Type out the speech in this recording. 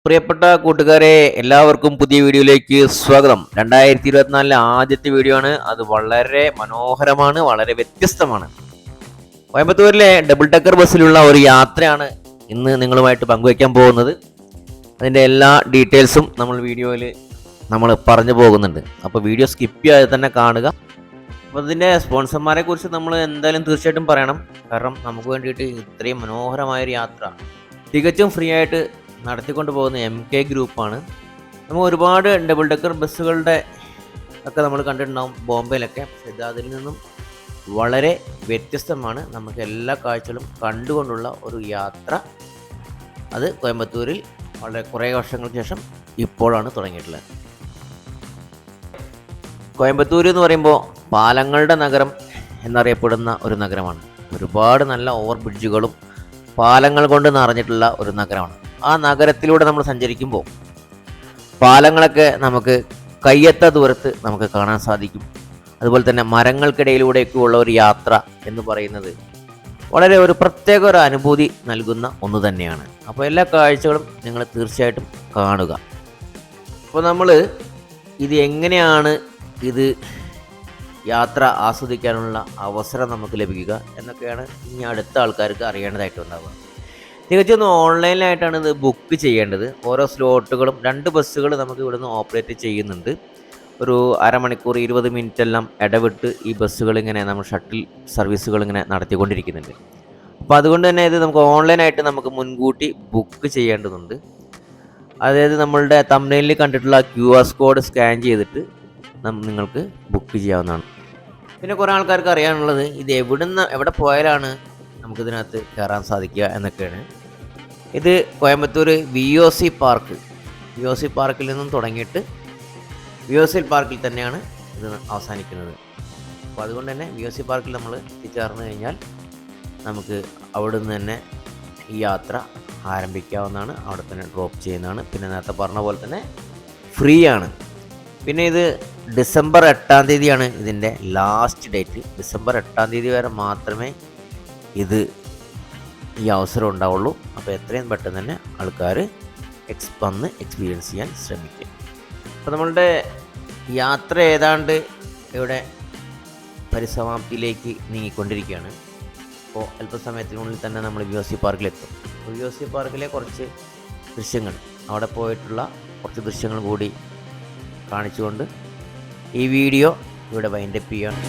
പ്രിയപ്പെട്ട കൂട്ടുകാരെ, എല്ലാവർക്കും പുതിയ വീഡിയോയിലേക്ക് സ്വാഗതം. 2024 ആദ്യത്തെ വീഡിയോ ആണ്. അത് വളരെ മനോഹരമാണ്, വളരെ വ്യത്യസ്തമാണ്. കോയമ്പത്തൂരിലെ ഡബിൾ ഡെക്കർ ബസ്സിലുള്ള ഒരു യാത്രയാണ് ഇന്ന് നിങ്ങളുമായിട്ട് പങ്കുവയ്ക്കാൻ പോകുന്നത്. അതിൻ്റെ എല്ലാ ഡീറ്റെയിൽസും നമ്മൾ വീഡിയോയിൽ പറഞ്ഞു പോകുന്നുണ്ട്. അപ്പോൾ വീഡിയോ സ്കിപ്പ് ചെയ്യാതെ തന്നെ കാണുക. അപ്പോൾ ഇതിൻ്റെ സ്പോൺസർമാരെ കുറിച്ച് നമ്മൾ എന്തായാലും തീർച്ചയായിട്ടും പറയണം. കാരണം നമുക്ക് വേണ്ടിയിട്ട് ഇത്രയും മനോഹരമായൊരു യാത്ര തികച്ചും ഫ്രീ ആയിട്ട് നടത്തിക്കൊണ്ട് പോകുന്ന MK ഗ്രൂപ്പാണ്. നമ്മൾ ഒരുപാട് ഡബിൾ ഡെക്കർ ബസ്സുകളുടെ ഒക്കെ നമ്മൾ കണ്ടിട്ടുണ്ടാവും ബോംബെയിലൊക്കെ. ഇത് അതിൽ നിന്നും വളരെ വ്യത്യസ്തമാണ്. നമുക്ക് എല്ലാ കാഴ്ചകളും കണ്ടുകൊണ്ടുള്ള ഒരു യാത്ര. അത് കോയമ്പത്തൂരിൽ വളരെ കുറേ വർഷങ്ങൾക്ക് ശേഷം ഇപ്പോഴാണ് തുടങ്ങിയിട്ടുള്ളത്. കോയമ്പത്തൂർ എന്ന് പറയുമ്പോൾ പാലങ്ങളുടെ നഗരം എന്നറിയപ്പെടുന്ന ഒരു നഗരമാണ്. ഒരുപാട് നല്ല ഓവർ ബ്രിഡ്ജുകളും പാലങ്ങൾ കൊണ്ട് നിറഞ്ഞിട്ടുള്ള ഒരു നഗരമാണ്. ആ നഗരത്തിലൂടെ നമ്മൾ സഞ്ചരിക്കുമ്പോൾ പാലങ്ങളൊക്കെ നമുക്ക് കയ്യെത്ത ദൂരത്ത് നമുക്ക് കാണാൻ സാധിക്കും. അതുപോലെ തന്നെ മരങ്ങൾക്കിടയിലൂടെയൊക്കെയുള്ള ഒരു യാത്ര എന്ന് പറയുന്നത് വളരെ ഒരു പ്രത്യേക ഒരു അനുഭൂതി നൽകുന്ന ഒന്ന് തന്നെയാണ്. അപ്പോൾ എല്ലാ കാഴ്ചകളും നിങ്ങൾ തീർച്ചയായിട്ടും കാണുക. അപ്പോൾ നമ്മൾ ഇത് എങ്ങനെയാണ് ഇത് യാത്ര ആസ്വദിക്കാനുള്ള അവസരം നമുക്ക് ലഭിക്കുക എന്നൊക്കെയാണ് ഇനി അടുത്ത ആൾക്കാർക്ക് അറിയേണ്ടതായിട്ടുണ്ടാവുക. തികച്ചും ഓൺലൈനിലായിട്ടാണ് ഇത് ബുക്ക് ചെയ്യേണ്ടത്. ഓരോ സ്ലോട്ടുകളും 2 ബസ്സുകൾ നമുക്ക് ഇവിടുന്ന് ഓപ്പറേറ്റ് ചെയ്യുന്നുണ്ട്. ഒരു അരമണിക്കൂർ 20 മിനിറ്റ് എല്ലാം ഇടവിട്ട് ഈ ബസ്സുകൾ ഇങ്ങനെ നമ്മൾ ഷട്ടിൽ സർവീസുകൾ ഇങ്ങനെ നടത്തിക്കൊണ്ടിരിക്കുന്നുണ്ട്. അപ്പോൾ അതുകൊണ്ട് തന്നെ ഇത് നമുക്ക് ഓൺലൈനായിട്ട് നമുക്ക് മുൻകൂട്ടി ബുക്ക് ചെയ്യേണ്ടതുണ്ട്. അതായത് നമ്മളുടെ തംബ്നെയിലിൽ കണ്ടിട്ടുള്ള QR കോഡ് സ്കാൻ ചെയ്തിട്ട് നിങ്ങൾക്ക് ബുക്ക് ചെയ്യാവുന്നതാണ്. പിന്നെ കുറേ ആൾക്കാർക്ക് അറിയാനുള്ളത് ഇത് എവിടെ പോയാലാണ് നമുക്കിതിനകത്ത് കയറാൻ സാധിക്കുക എന്നൊക്കെയാണ്. ഇത് കോയമ്പത്തൂർ VOC പാർക്കിൽ നിന്നും തുടങ്ങിയിട്ട് VOC പാർക്കിൽ തന്നെയാണ് ഇത് അവസാനിക്കുന്നത്. അപ്പോൾ അതുകൊണ്ട് തന്നെ VOC പാർക്കിൽ നമ്മൾ എത്തിച്ചേർന്ന് കഴിഞ്ഞാൽ നമുക്ക് അവിടെ നിന്ന് തന്നെ ഈ യാത്ര ആരംഭിക്കാവുന്നതാണ്. അവിടെ തന്നെ ഡ്രോപ്പ് ചെയ്യുന്നതാണ്. പിന്നെ നേരത്തെ പറഞ്ഞ പോലെ തന്നെ ഫ്രീ ആണ്. പിന്നെ ഇത് ഡിസംബർ 8-ാം തീയതിയാണ് ഇതിൻ്റെ ലാസ്റ്റ് ഡേറ്റ്. ഡിസംബർ 8-ാം തീയതി വരെ മാത്രമേ ഈ അവസരം ഉണ്ടാവുള്ളൂ. അപ്പോൾ എത്രയും പെട്ടെന്ന് തന്നെ ആൾക്കാർ വന്ന് എക്സ്പീരിയൻസ് ചെയ്യാൻ ശ്രമിക്കും. അപ്പോൾ നമ്മളുടെ യാത്ര ഏതാണ്ട് ഇവിടെ പരിസമാപ്തിയിലേക്ക് നീങ്ങിക്കൊണ്ടിരിക്കുകയാണ്. അപ്പോൾ അല്പസമയത്തിനുള്ളിൽ തന്നെ നമ്മൾ VOC പാർക്കിലെത്തും. VOC പാർക്കിലെ കുറച്ച് ദൃശ്യങ്ങൾ, അവിടെ പോയിട്ടുള്ള കുറച്ച് ദൃശ്യങ്ങൾ കൂടി കാണിച്ചുകൊണ്ട് ഈ വീഡിയോ ഇവിടെ വൈൻഡപ്പ് ചെയ്യാണ്.